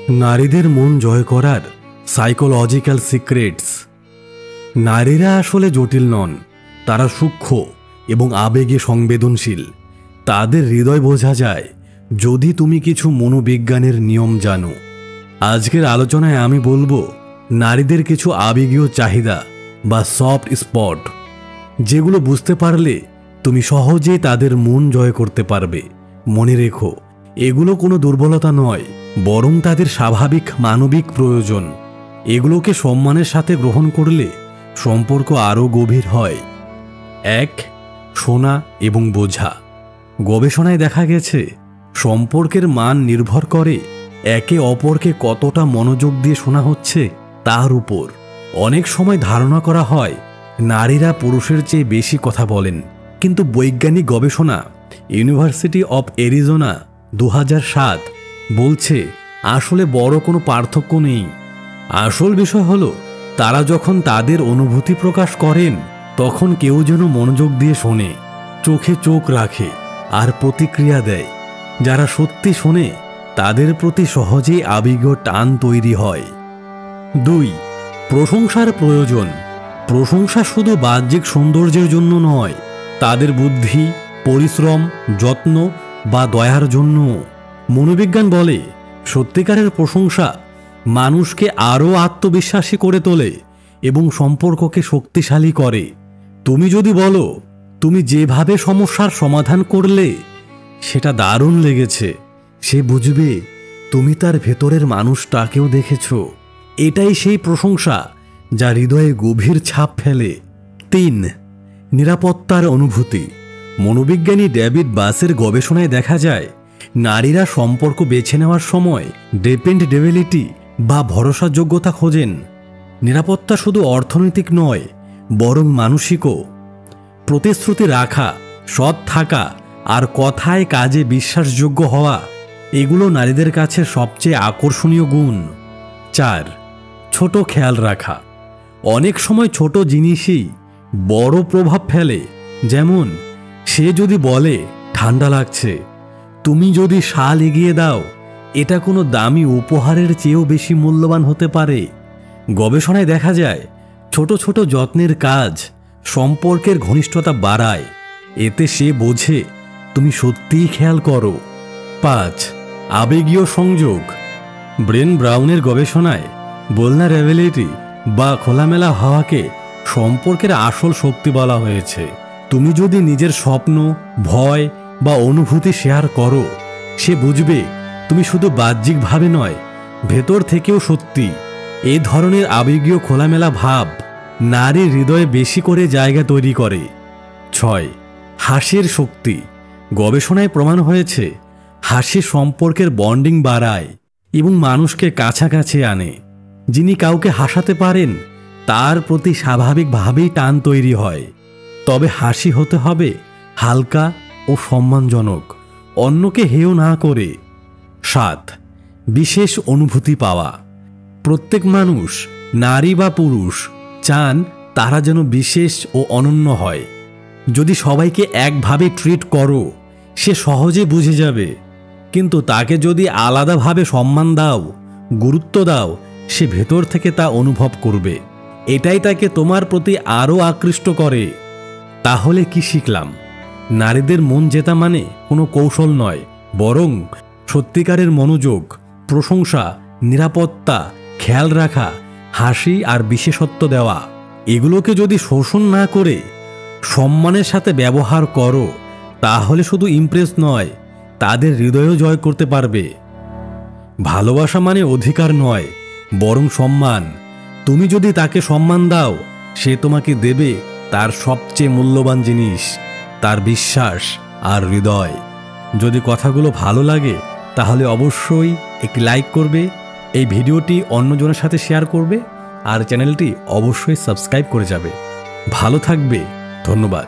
নারীদের মন জয় করার সাইকোলজিক্যাল সিক্রেটস। নারীরা আসলে জটিল নন, তারা সূক্ষ্ম এবং আবেগে সংবেদনশীল। তাদের হৃদয় বোঝা যায় যদি তুমি কিছু মনোবিজ্ঞানের নিয়ম জানো। আজকের আলোচনায় আমি বলবো নারীদের কিছু আবেগীয় চাহিদা বা সফট স্পট, যেগুলো বুঝতে পারলে তুমি সহজেই তাদের মন জয় করতে পারবে। মনে রেখো, এগুলো কোনো দুর্বলতা নয়, বরং তাদের স্বাভাবিক মানবিক প্রয়োজন। এগুলোকে সম্মানের সাথে গ্রহণ করলে সম্পর্ক আরও গভীর হয়। 1. শোনা এবং বোঝা। গবেষণায় দেখা গেছে সম্পর্কের মান নির্ভর করে একে অপরকে কতটা মনোযোগ দিয়ে শোনা হচ্ছে তার উপর। অনেক সময় ধারণা করা হয় নারীরা পুরুষের চেয়ে বেশি কথা বলেন, কিন্তু বৈজ্ঞানিক গবেষণা ইউনিভার্সিটি অব অ্যারিজোনা 2007 বলছে আসলে বড় কোনো পার্থক্য নেই। আসল বিষয় হলো তারা যখন তাদের অনুভূতি প্রকাশ করেন তখন কেউ যেন মনোযোগ দিয়ে শোনে, চোখে চোখ রাখে আর প্রতিক্রিয়া দেয়। যারা সত্যি শোনে তাদের প্রতি সহজেই আবেগীয় টান তৈরি হয়। 2. প্রশংসার প্রয়োজন। প্রশংসা শুধু বাহ্যিক সৌন্দর্যের জন্য নয়, তাদের বুদ্ধি, পরিশ্রম, যত্ন বা দয়ার জন্য। মনোবিজ্ঞান বলে সত্যিকারের প্রশংসা মানুষকে আরও আত্মবিশ্বাসী করে তোলে এবং সম্পর্ককে শক্তিশালী করে। তুমি যদি বলো তুমি যেভাবে সমস্যার সমাধান করলে সেটা দারুণ লেগেছে, সে বুঝবে তুমি তার ভেতরের মানুষটাকেও দেখেছ। এটাই সেই প্রশংসা যা হৃদয়ে গভীর ছাপ ফেলে। 3. নিরাপত্তার অনুভূতি। মনোবিজ্ঞানী ডেভিড বাসের গবেষণায় দেখা যায় নারীরা সম্পর্ক বেছে নেওয়ার সময় ডিপেন্ডেবিলিটি বা ভরসাযোগ্যতা খোঁজেন। নিরাপত্তা শুধু অর্থনৈতিক নয়, বরং মানসিকও। প্রতিশ্রুতি রাখা, সৎ থাকা আর কথায় কাজে বিশ্বাসযোগ্য হওয়া, এগুলো নারীদের কাছে সবচেয়ে আকর্ষণীয় গুণ। 4. ছোট খেয়াল রাখা। অনেক সময় ছোট জিনিসই বড় প্রভাব ফেলে। যেমন সে যদি বলে ঠান্ডা লাগছে, তুমি যদি শাল এগিয়ে দাও, এটা কোনো দামি উপহারের চেয়েও বেশি মূল্যবান হতে পারে। গবেষণায় দেখা যায় ছোট ছোট যত্নের কাজ সম্পর্কের ঘনিষ্ঠতা বাড়ায়। এতে সে বোঝে তুমি সত্যিই খেয়াল করো। 5. আবেগীয় সংযোগ। ব্রেন ব্রাউনের গবেষণায় vulnerability বা খোলামেলা হওয়াকে সম্পর্কের আসল শক্তি বলা হয়েছে। তুমি যদি নিজের স্বপ্ন, ভয় বা অনুভূতি শেয়ার করো, সে বুঝবে তুমি শুধু বাহ্যিকভাবে নয়, ভেতর থেকেও সত্যি। এই ধরনের আবেগীয় খোলামেলা ভাব নারীর হৃদয়ে বেশি করে জায়গা তৈরি করে। 6. হাসির শক্তি। গবেষণায় প্রমাণ হয়েছে হাসি সম্পর্কের বন্ডিং বাড়ায় এবং মানুষকে কাছাকাছি আনে। যিনি কাউকে হাসাতে পারেন তার প্রতি স্বাভাবিকভাবেই টান তৈরি হয়। তবে হাসি হতে হবে হালকা ও সম্মানজনক, অন্যকে হেয় না করে। 7. বিশেষ অনুভূতি পাওয়া। প্রত্যেক মানুষ, নারী বা পুরুষ, চান তারা যেন বিশেষ ও অনন্য হয়। যদি সবাইকে একভাবে ট্রিট করো, সে সহজে বুঝে যাবে। কিন্তু তাকে যদি আলাদাভাবে সম্মান দাও, গুরুত্ব দাও, সে ভেতর থেকে তা অনুভব করবে। এটাই তাকে তোমার প্রতি আরও আকৃষ্ট করে। তাহলে কি শিখলাম? নারীদের মন জেতা মানে কোনো কৌশল নয়, বরং সত্যিকারের মনোযোগ, প্রশংসা, নিরাপত্তা, খেয়াল রাখা, হাসি আর বিশেষত্ব দেওয়া। এগুলোকে যদি শোষণ না করে সম্মানের সাথে ব্যবহার করো, তাহলে শুধু ইমপ্রেস নয়, তাদের হৃদয়ও জয় করতে পারবে। ভালোবাসা মানে অধিকার নয়, বরং সম্মান। তুমি যদি তাকে সম্মান দাও, সে তোমাকে দেবে তার সবচেয়ে মূল্যবান জিনিস, তার বিশ্বাস আর হৃদয়। যদি কথাগুলো ভালো লাগে তাহলে অবশ্যই একটি লাইক করবে, এই ভিডিওটি অন্যজনের সাথে শেয়ার করবে আর চ্যানেলটি অবশ্যই সাবস্ক্রাইব করে যাবে। ভালো থাকবে। ধন্যবাদ।